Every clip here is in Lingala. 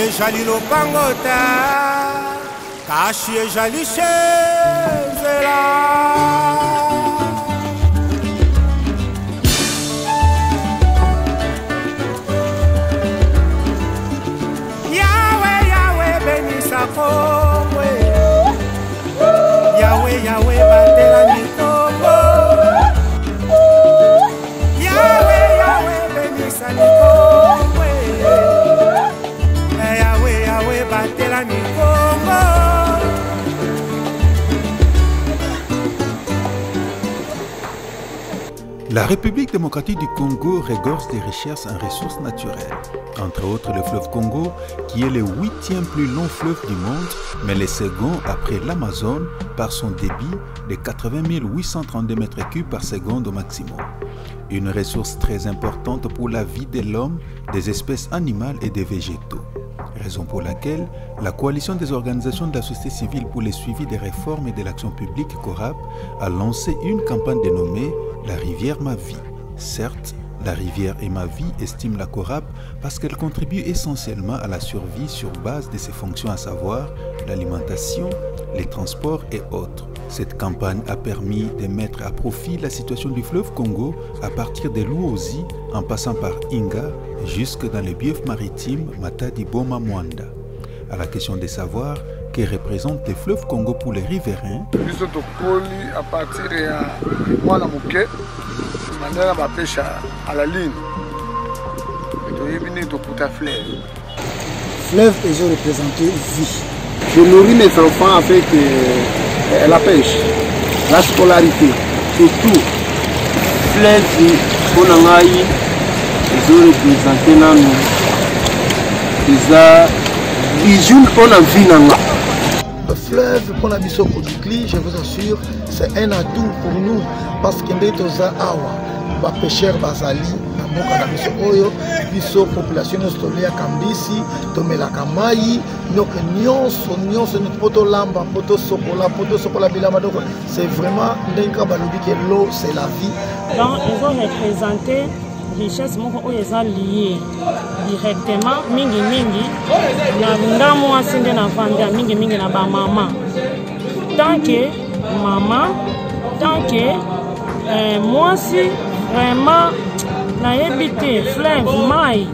ezali lokangota kashi ezali chezela Yahweh benisa Kongo Yahweh batela Kongo Yahweh benisa Kongo Yahweh batela Kongo. La République démocratique du Congo regorge des richesses en ressources naturelles, entre autres le fleuve Congo, qui est le 8e plus long fleuve du monde, mais le second après l'Amazone par son débit de 80 832 m3 par seconde au maximum. Une ressource très importante pour la vie de l'homme, des espèces animales et des végétaux. Raison pour laquelle la coalition des organisations de la société civile pour le suivi des réformes et de l'action publique CORAP a lancé une campagne dénommée La rivière ma vie. Certes, la rivière est ma vie, estime la CORAP, parce qu'elle contribue essentiellement à la survie sur base de ses fonctions, à savoir l'alimentation, les transports et autres. Cette campagne a permis de mettre à profit la situation du fleuve Congo à partir de Luozi, en passant par Inga, jusque dans les biefs maritimes Matadi Boma Mwanda. À la question de savoir que représente le fleuve Congo pour les riverains. À partir de moi, la pêche à la ligne. Fleuve est représenté vie. Je nourris mes enfants avec la pêche, la scolarité, surtout. Fleuve, on a représenté Le fleuve pour la biso Kodikli, je vous assure, c'est un atout pour nous parce que nous sommes awa, les pêcheurs bazali, biso population stolia kambisi, tomela kamai, donc nyonso notre poto lamba, poto sokola bilama, donc c'est vraiment ndenka balobi que l'eau c'est la vie. Donc ils ont représenté richesse moko oyo eza lié directement mingi na ndamu asinde na vanda mingi na ba mama tant que maman tant que mwasi vraiment na yebite fleuve mai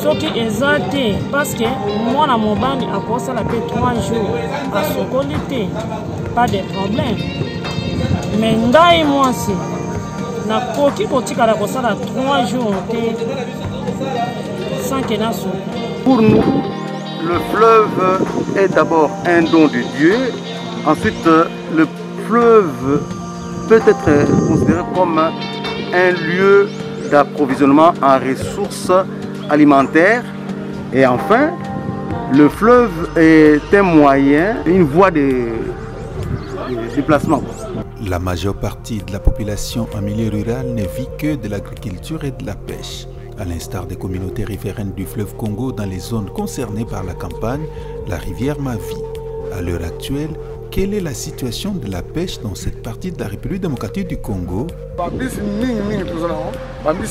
soki eza te parce que mwana mobali akosala pe 3 jours asokoli te pas de problème mais ngai mwasi na koki kotikala kosala 3 jours sans que na so. Pour nous, le fleuve est d'abord un don de Dieu. Ensuite, le fleuve peut être considéré comme un lieu d'approvisionnement en ressources alimentaires. Et enfin, le fleuve est un moyen, une voie de déplacement. La majeure partie de la population en milieu rural ne vit que de l'agriculture et de la pêche. À l'instar des communautés riveraines du fleuve Congo dans les zones concernées par la campagne, la rivière ma vie. À l'heure actuelle, quelle est la situation de la pêche dans cette partie de la République démocratique du Congo? Bambis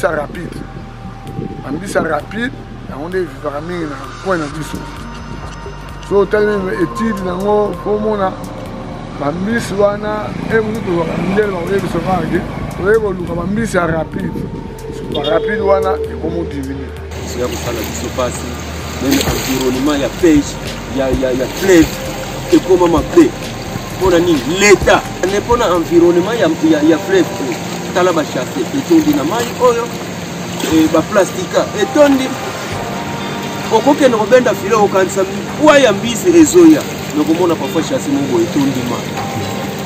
rapide. Bambis rapide, on est vraiment dans coin de biso. So tellement étude nango komona bambis wana emutu to ndele ba webi so vange. Webo luka bambis rapide. Rapide wana ekomo divine. C'est pour ça que se passe même environnement ya pêche, ya fleuve et comment m'appeler pour ni l'état n'est pas un environnement ya fleuve tala ba chasser et tondi na mai oyo et ba plastique et tondi okoke no benda filo okanisa kwa ya mbisi ezoya no komona parfois chasser mongo et tondi mai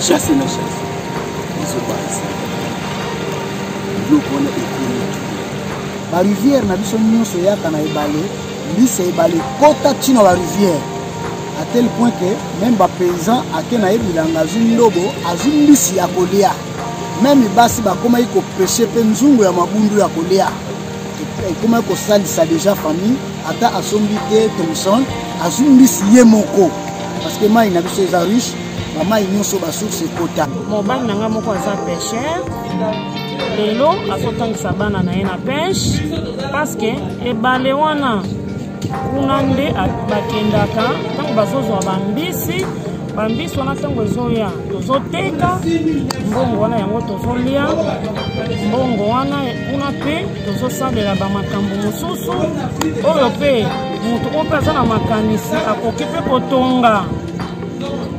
chasser na chasser se passe lokona la rivière na biso nyonso yaka na ebale mbisi ebale kota tino la rivière à tel point que même ba paysan akena ebilanga zundobo azumbisi ya kolia même basi ba koma iko pêcher pe nzungu ya mabundu ya kolia et koma ko salisa déjà famille ata asombite Thomson azumbisi ye moko parce que mai na biso eza riche ba mai nyonso ba source kota mobali nanga moko aza pêcheur lelo azotangisa bana na ye na pêche parce que ebale wana kuna nde bakendaka ntango bazozwa bambisi bambisi wana ntango ezoya tozoteka mbongo wana yango tozolia mbongo wana kuna mpe tozosalela bamakambo mosusu oyo mpe moto oyo mpe aza na makanisi akoki mpe kotonga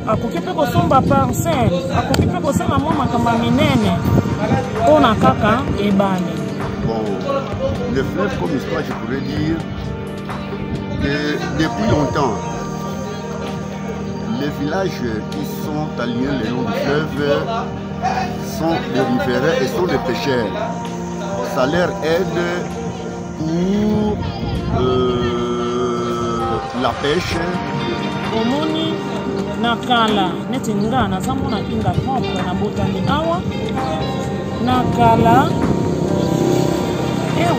akoki mpe kosomba parcelle akoki mpe kosala mwa makambo minene mpona kaka ebale. Bon, le fleuve comme histoire, je pourrais dire que depuis longtemps, les villages qui sont alignés le long du fleuve sont des riverains et sont des pêcheurs. Ça leur aide pour la pêche. Omoni nakala neti nga nazamona inga propre na botani awa nakala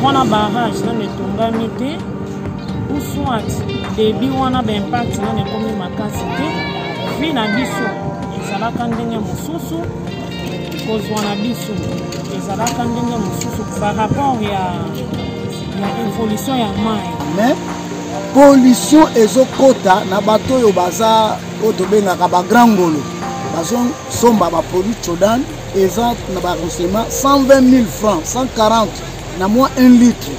wana barrage nano etongami te ou soit debi wana baimpact nano ekomi makasi te vi na biso ezalaka ndenge mosusu kozwa na biso ezalaka ndenge mosusu par rapport ya évolution ya mai. Mais pollution ezokota na bato oyo baza oyo tobengaka bagrand ngolo bazosomba baproduit chodan eza na barenseignement 120 000 francs 140 na moins 1 litre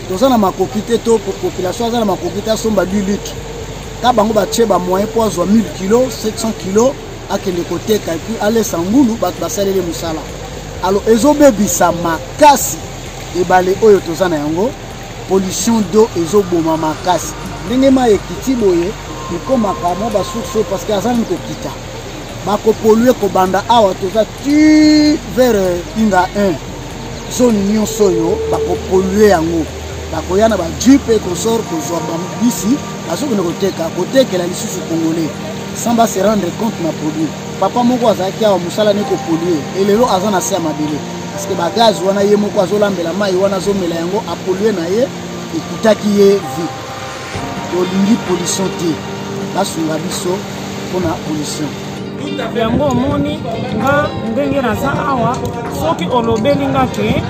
toza na makoki te to population aza na makoki te asomba 2 litre ka bango batie bamoyen mpo azwa 1000 kilo 700 kilo akende koteka epuis alesa ngulu bato basaleli mosala. Alors ezobebisa makasi ebale oyo toza na yango pollution d'eau ezoboma makasi ndenge mai ekiti boye ekomaka mwa basource parce que aza nini kokita bakopolue kobanda awa toza ti vers inga 1 zone nyonso oyo bakopolue yango bakoya na bajupe kosor kozwa bambisi bazokende kotekela lisusu congolais sans ba se rendre compte na produit. Papa moko azalaki awa mosala ne kopolue elelo aza na se ya mabele parce que bagaz wana ye moko azolambela mai wana azomela yango apolue na ye ekutaki ye vi tolingi pollution te basunga biso mpona pollution yango omoni nga ndenge naza awa soki olobeli nga ke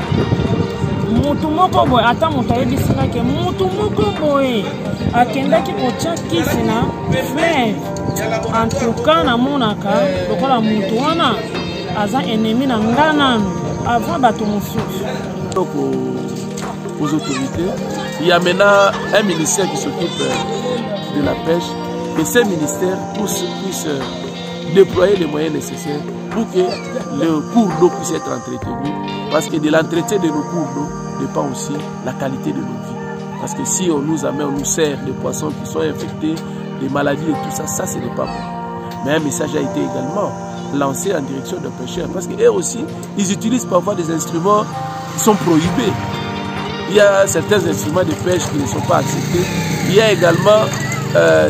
mutu moko boye ata moto ayebisi nga ke mutu moko boye akendaki kotia kisi na fleuve en tout cas namonaka lokola mutu wana aza ennemi na nga nanu avant bato mosusu. Aux autorités, il y a maintenant un ministère qui s'occupe de la pêche et ces ministères puissent déployer les moyens nécessaires pour que le cours d'eau puisse être entretenu, parce que de l'entretien de nos cours d'eau dépend aussi la qualité de nos vies. Parce que si on nous amène, on nous sert des poissons qui sont infectés, des maladies et tout ça, ça ce n'est pas bon. Mais un message a été également lancé en direction des pêcheurs, parce qu'eux aussi, ils utilisent parfois des instruments qui sont prohibés. Il y a certains instruments de pêche qui ne sont pas acceptés. Il y a également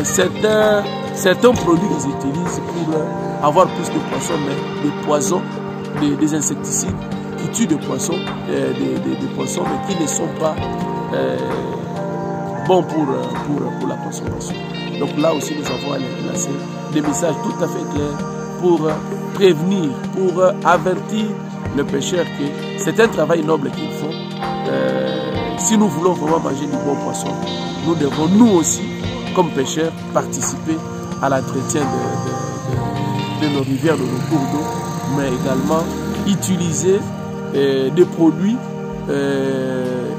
certains produits qu'ils utilisent pour avoir plus de poissons, mais des poisons, des insecticides qui tuent des poissons, des poissons, mais qui ne sont pas bons pour la consommation. Donc là aussi, nous avons lancé des messages tout à fait clairs pour prévenir, pour avertir les pêcheurs que c'est un travail noble qu'ils font. Si nous voulons vraiment manger du bon poisson, nous devons nous aussi, comme pêcheurs, participer à l'entretien de nos rivières, de nos cours d'eau, mais également utiliser des produits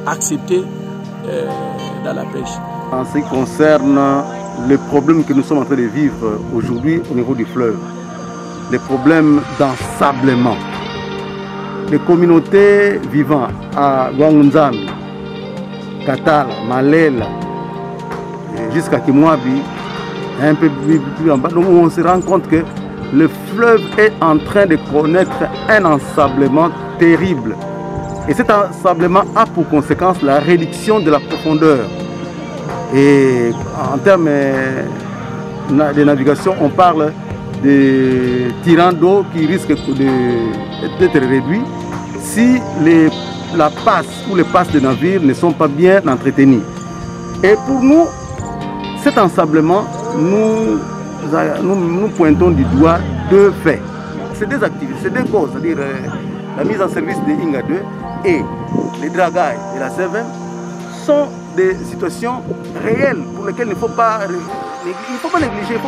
acceptés dans la pêche. En ce qui concerne les problèmes que nous sommes en train de vivre aujourd'hui au niveau du fleuve, les problèmes d'ensablement, les communautés vivant à Gwangunzami, Katala, Malela, jusqu'à Kimwabi, un peu plus en bas, donc on se rend compte que le fleuve est en train de connaître un ensablement terrible. Et cet ensablement a pour conséquence la réduction de la profondeur. Et en termes de navigation, on parle de tirants d'eau qui risquent d'être réduits si la passe ou les passes de navires ne sont pas bien entretenues. Et pour nous, cet ensablement, nous pointons du doigt deux faits. C'est deux activités, c'est deux causes, c'est-à-dire la mise en service de Inga 2 et les dragailles de la C20 sont des situations réelles pour lesquelles il ne faut pas négliger.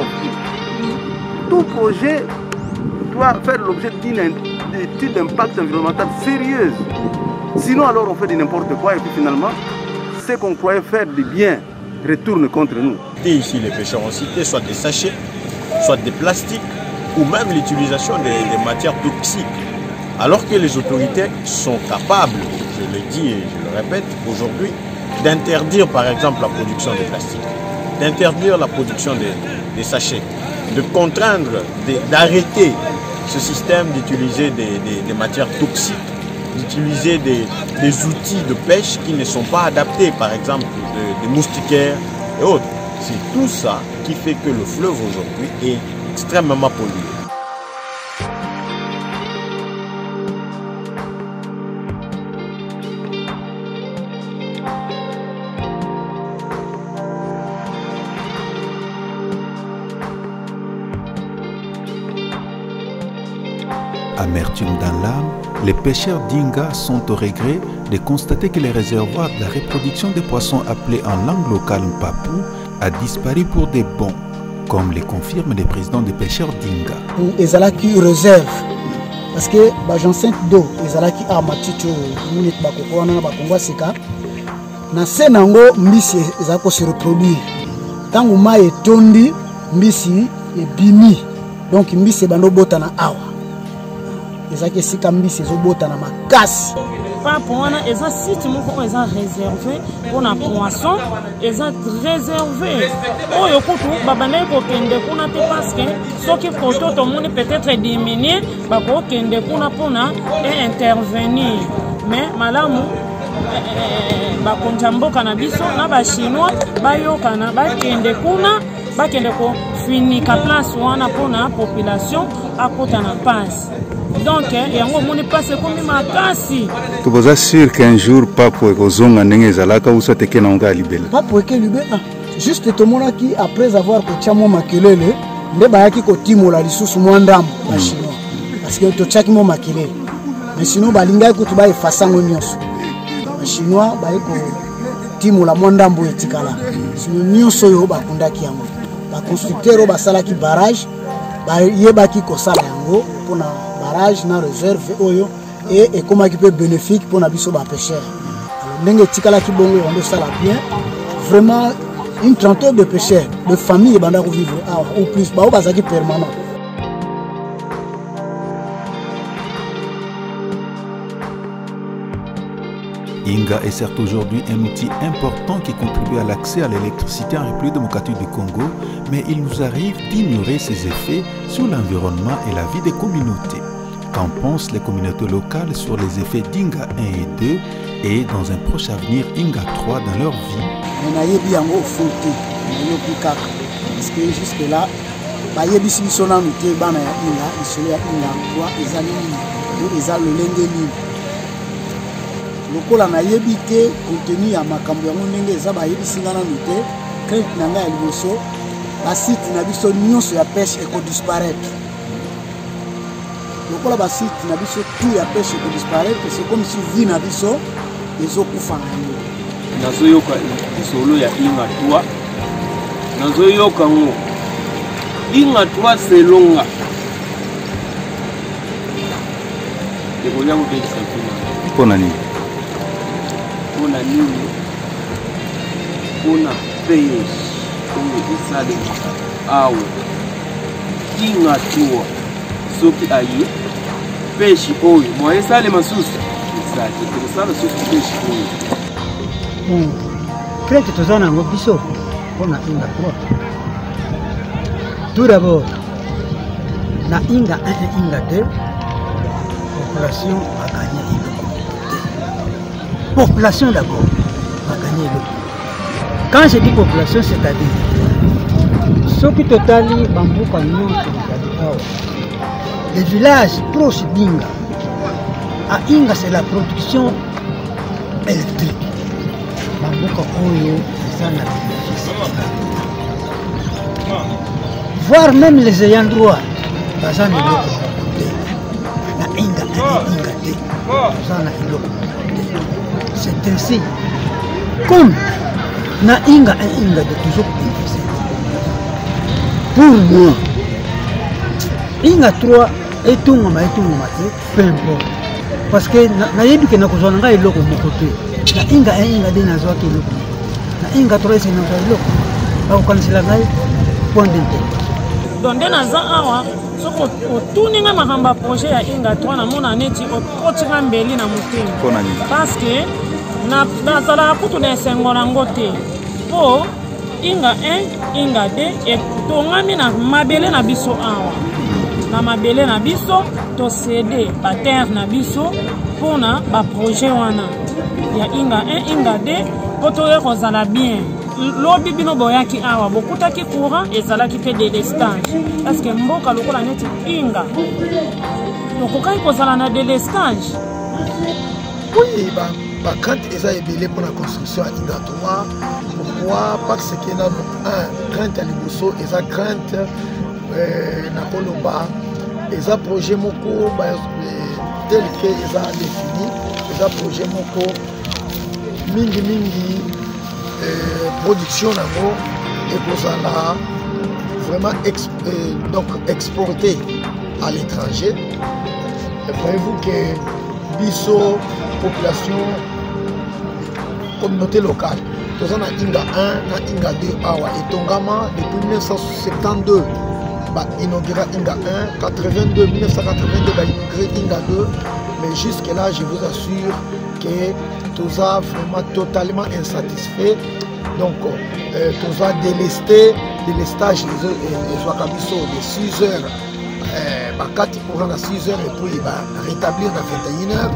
Tout projet doit faire l'objet d'une étude d'impact environnemental sérieuse. Sinon, alors on fait de n'importe quoi et puis finalement, ce qu'on croyait faire de bien retourne contre nous. Ici, les pêcheurs ont cité soit des sachets, soit des plastiques, ou même l'utilisation des matières toxiques. Alors que les autorités sont capables, je le dis et je le répète aujourd'hui, d'interdire par exemple la production des plastiques, d'interdire la production des sachets, de contraindre, d'arrêter ce système d'utiliser des matières toxiques, d'utiliser des outils de pêche qui ne sont pas adaptés, par exemple des moustiquaires et autres. C'est tout ça qui fait que le fleuve aujourd'hui est extrêmement pollué. Amertume dans l'âme, les pêcheurs d'Inga sont au regret de constater que les réservoirs de la reproduction des poissons appelés en langue locale Mpapou a disparu pour des bons, comme le confirme le président des pêcheurs d'Inga. Ils ont qui réserve parce que les enceinte d'eau, ils ont qui armaticho, nous les bakoko na bakongo seka. Na senango mbisi ezako se reproduire. Tangu mai etondi mbisi ebimi. Donc mbisi bando bota na awa. Ezaki sika mbisi ezobota na makasi. Par rapport à eza site moko eza réservé pour na poisson, eza réservé. Oyo kutu babane ko kende kuna te parce que soki photo to moni peut-être diminuer, ba ko kende kuna pona et intervenir. Mais malamu bakonja mboka na biso na ba chinois bayokana bakende kuna bakende ko finika place wana pona population akota na passe. Donc yango moni passe comme makasi. Que vous assure qu'un jour papo ekozonga ndenge ezalaka usa teke na onga libela. Papo eke libela. Juste tomona ki après avoir kotia mo makelele nde bayaki kotimola lisusu mwa ndambo ba chinois. Parce que to chaki mo makelele. Mais sinon balinga ko to ba efasango nyonso. Chinois baiko timola mwandambo etikala sino nyonso yo bakundaki yango ba constructeur basalaki barrage bayebaki kosala yango pona barrage na réserve oyo et ekomaki pe bénéfique pona biso ba pêcheur ndenge etikala ki bongo on sala bien vraiment une trentaine de pêcheurs de famille banda ko vivre ou plus ba bazaki permanent. Inga est certes aujourd'hui un outil important qui contribue à l'accès à l'électricité en République démocratique du Congo, mais il nous arrive d'ignorer ses effets sur l'environnement et la vie des communautés. Qu'en pensent les communautés locales sur les effets d'Inga 1 et 2 et dans un proche avenir Inga 3 dans leur vie? Parce que jusque là, lokola na yebite contenu ya makambo yango ndenge eza bayebisi ngana note crainte na ngai ya liboso basite na biso nyonso ya pêche ekodisparaître. Lokola basite na biso tout ya pêche ekodisparaître, c'est comme si vie na biso ezokufa yango. Nazoyoka lisolo ya Inga 3, nazoyoka ngo Inga 3 selonga ekolia kopekisa mpona mpona nini? Mpona nini? Mpona pêche oyo esalemaka awa Inga 3 soki aye pêche oyo mwa esalema susu ezali ekosala susu pêche oyo. Crainte toza nango biso mpona Inga 3. Tout d'abord na Inga 1 et Inga 2 population a gagné eloko te. Population d'abord a gagné eloko. Quand je dis population, c'est-à-dire soki totali bambuka nyonso ezali awa les villages proches d'Inga. À Inga, c'est la production électrique. Bambuka oyo eza na bénéfice. Voire même les ayants droit baza na eloko te. Na Inga 1 et Inga 2 baza na eloko te. C'est ainsi. Comme na inga de toujours investir. Pour moi, inga 3 et tout peu importe. Parce que na yebi que na kozona nga eloko moko te. Na inga de na zwa ke eloko. Na inga 3 c'est na eloko. Ba ko kansela ngai point d'interrogation. Donc de naza awa soko otuninga makamba projet ya inga 3 na mona neti okotinga mbeli na motema. Parce que na nazala kutu na sengola ngote. Po inga 1 inga 2 et tongami na mabele na biso awa. Na mabele na biso to céder ba terre na biso pona ba projet wana ya inga 1 inga 2 poto ye kozala bien lobi bino boyaki awa bokutaki courant ezalaki pe délestage parce que mboka lokola neti inga tokokai kozala na délestage. Oui, ba crainte eza ebele pour la construction à inga 3. Pourquoi? Parce que na un crainte à liboso eza crainte na koloba eza projet moko tel que eza défini eza projet moko mingi production nango ekozala vraiment donc exporté à l'étranger. Voyez-vous que biso population communauté locale toza na inga 1 na inga 2 awa etongama depuis 1972 ba inauguré Inga 1, 82, 1982 ba inauguré Inga 2, mais jusque là je vous assure que tous a vraiment totalement insatisfait. Donc tous a délestage les Wakabiso de 6 heures, 4 pour 6 heures et puis rétablir à 21 heures.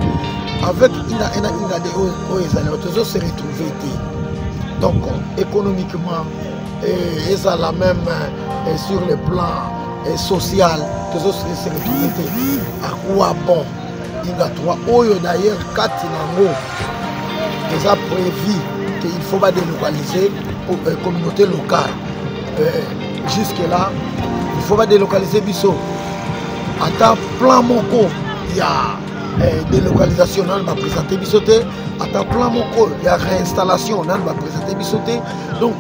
Avec Inga 2, tous se retrouver. Donc économiquement, ils ont la même sur le plan social, tous se retrouver. À quoi bon Inga 3, d'ailleurs 4 nango, ils ont prévu qu'il faut pas délocaliser pour la communauté locale. Jusque là, il faut pas délocaliser Bisso. À plan moko, il y a délocalisation, on va présenter Bissoté. À plan moko, il y a réinstallation, on va présenter Bissoté. Donc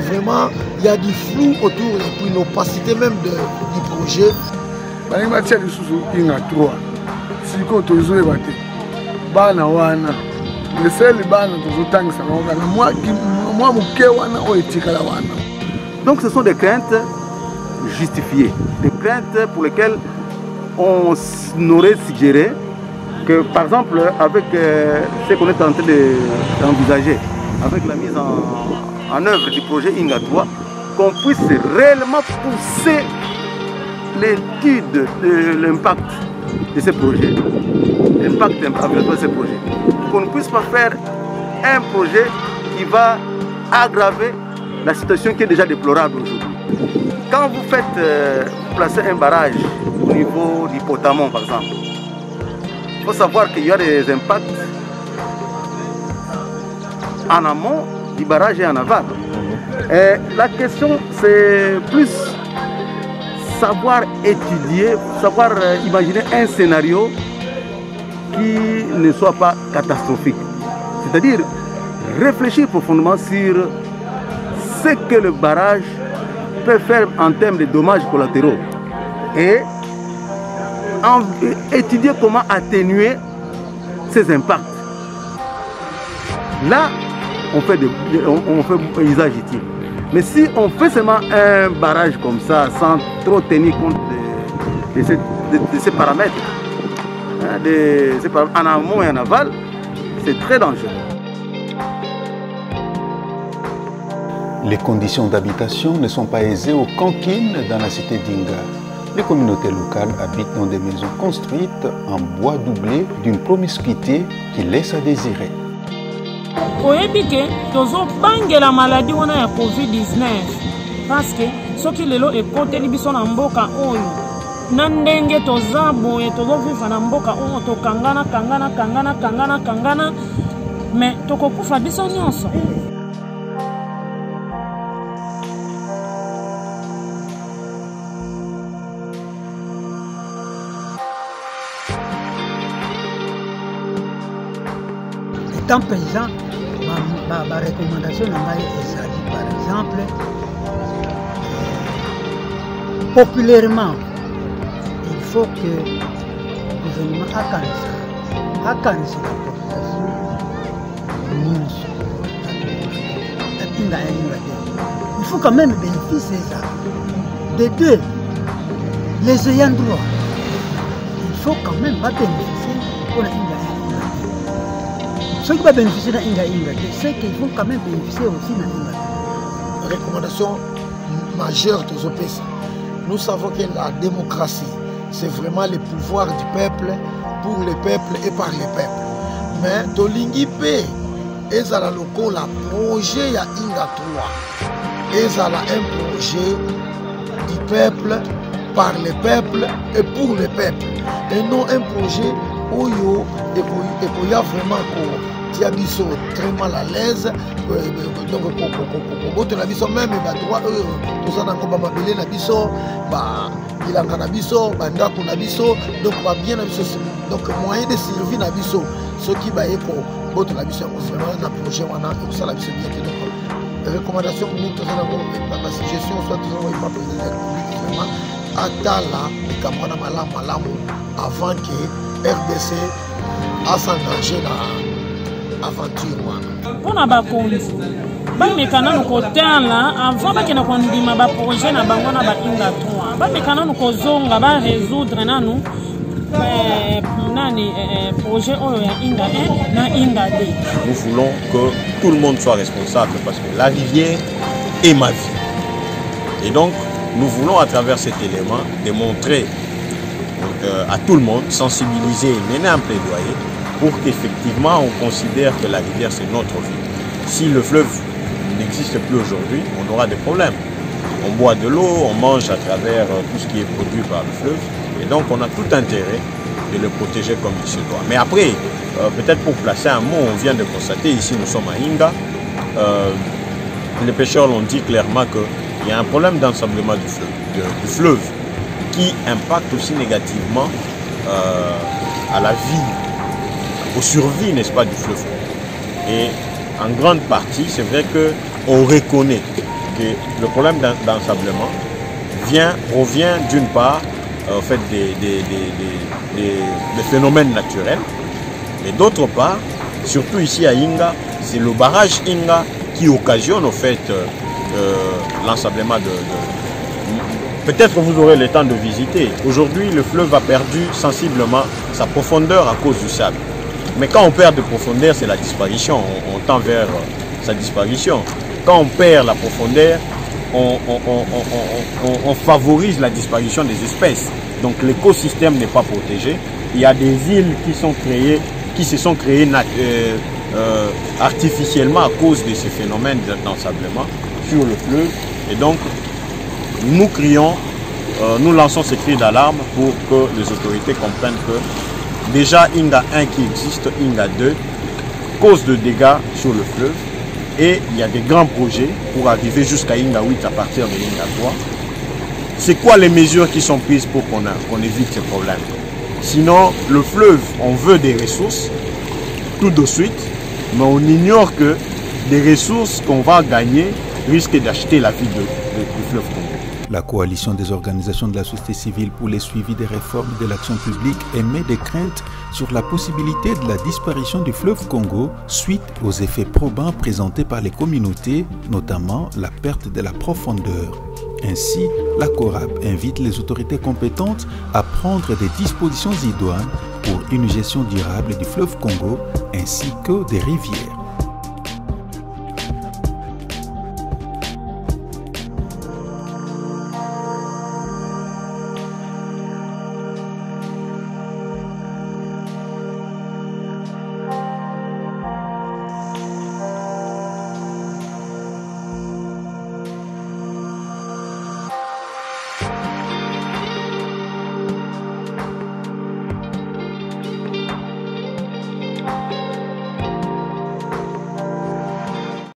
vraiment, il y a du flou autour et puis l'opacité même du projet. Bani matière de sous Inga 3. Si ko tozo ebate. Bana wana. Le seul bana tozo tangisa na moi muke wana o etikala wana. Donc ce sont des craintes justifiées, des craintes pour lesquelles on aurait suggéré que, par exemple, avec ce qu'on est en train d'envisager, avec la mise en œuvre du projet Inga 3, qu'on puisse réellement pousser l'étude de l'impact de ces projets, l'impact environnemental de ces projets, qu'on ne puisse pas faire un projet qui va aggraver la situation qui est déjà déplorable aujourd'hui. Quand vous faites placer un barrage au niveau du Potamon, par exemple, il faut savoir qu'il y a des impacts en amont du barrage et en aval. Et la question, c'est plus savoir étudier, savoir imaginer un scénario qui ne soit pas catastrophique. C'est-à-dire réfléchir profondément sur ce que le barrage peut faire en termes de dommages collatéraux et étudier comment atténuer ces impacts. Là, on fait usage utile. Mais si on fait seulement un barrage comme ça, sans trop tenir compte de ces paramètres, en amont et en aval, c'est très dangereux. Les conditions d'habitation ne sont pas aisées aux Kankines dans la cité d'Inga. Les communautés locales habitent dans des maisons construites en bois doublé d'une promiscuité qui laisse à désirer. Oyebi ke tozobangela maladie wana ya COVID-19 parce que soki lelo ekoteli biso na mboka oyo na ndenge toza boye tozovivre na mboka oyo tokangana mais tokokufa biso nyonso. Étant paysan, ma recommandation par exemple, populairement, il faut que le gouvernement akanisa la population il faut quand même bénéficier ça. De deux, les ayants droit, il faut quand même pas bénéficier pour la ceux qui vont bénéficier de c'est qu'il faut quand même bénéficier aussi de la recommandation majeure de Zopesa. Nous savons que la démocratie, c'est vraiment le pouvoir du peuple, pour le peuple et par le peuple. Mais Tolingi P, ezala loko la projet ya Inga 3. Ezala un projet du peuple, par le peuple et pour le peuple. Et non un projet où il y a vraiment Tiabiso très mal à l'aise. Donc, pour la biso même, droit, tout ça, na biso, il a un biso, bandako na biso, donc bien na biso. Donc, moyen de survie na biso, ce qui va être pour la biso, vraiment, un projet, on a ça la biso bien. Donc, recommandation pour nous, tout ça, la suggestion, soit toujours, il va président de la République, vraiment, atala, et kamana malamu, avant que RDC a s'engager dans aventure wana pona bakonzi bamekana nokotala avant bakena kondima baprojet na bango na bainga 3 bamekana nokozonga barésoudre nanu projet oyo ya inga 1 na inga 2. Nous voulons que tout le monde soit responsable parce que la rivière est ma vie. Et donc nous voulons à travers cet élément démontrer à tout le monde, sensibiliser et mener un plaidoyer pour qu'effectivement on considère que la rivière c'est notre vie. Si le fleuve n'existe plus aujourd'hui, on aura des problèmes. On boit de l'eau, on mange à travers tout ce qui est produit par le fleuve et donc on a tout intérêt de le protéger comme il se doit. Mais après, peut-être pour placer un mot, on vient de constater, ici nous sommes à Inga, les pêcheurs l'ont dit clairement qu'il y a un problème d'ensablement du fleuve qui impacte aussi négativement à la vie, aux survies, n'est-ce pas, du fleuve. Et en grande partie, c'est vrai qu'on reconnaît que le problème d'ensablement provient d'une part en fait, des phénomènes naturels, mais d'autre part, surtout ici à Inga, c'est le barrage Inga qui occasionne au fait l'ensablement Peut-être que vous aurez le temps de visiter. Aujourd'hui, le fleuve a perdu sensiblement sa profondeur à cause du sable. Mais quand on perd de profondeur, c'est la disparition. On tend vers sa disparition. Quand on perd la profondeur, on favorise la disparition des espèces. Donc l'écosystème n'est pas protégé. Il y a des îles qui se sont créées artificiellement à cause de ces phénomènes d'ensablement sur le fleuve. Et donc, nous crions, nous lançons ces cris d'alarme pour que les autorités comprennent que déjà Inga 1 qui existe, Inga 2, cause de dégâts sur le fleuve et il y a des grands projets pour arriver jusqu'à Inga 8 à partir de Inga 3. C'est quoi les mesures qui sont prises pour qu'on évite ces problèmes? Sinon, le fleuve, on veut des ressources tout de suite, mais on ignore que des ressources qu'on va gagner risquent d'acheter la vie du fleuve Congo. La coalition des organisations de la société civile pour le suivi des réformes de l'action publique émet des craintes sur la possibilité de la disparition du fleuve Congo suite aux effets probants présentés par les communautés, notamment la perte de la profondeur. Ainsi, la CORAB invite les autorités compétentes à prendre des dispositions idoines pour une gestion durable du fleuve Congo ainsi que des rivières.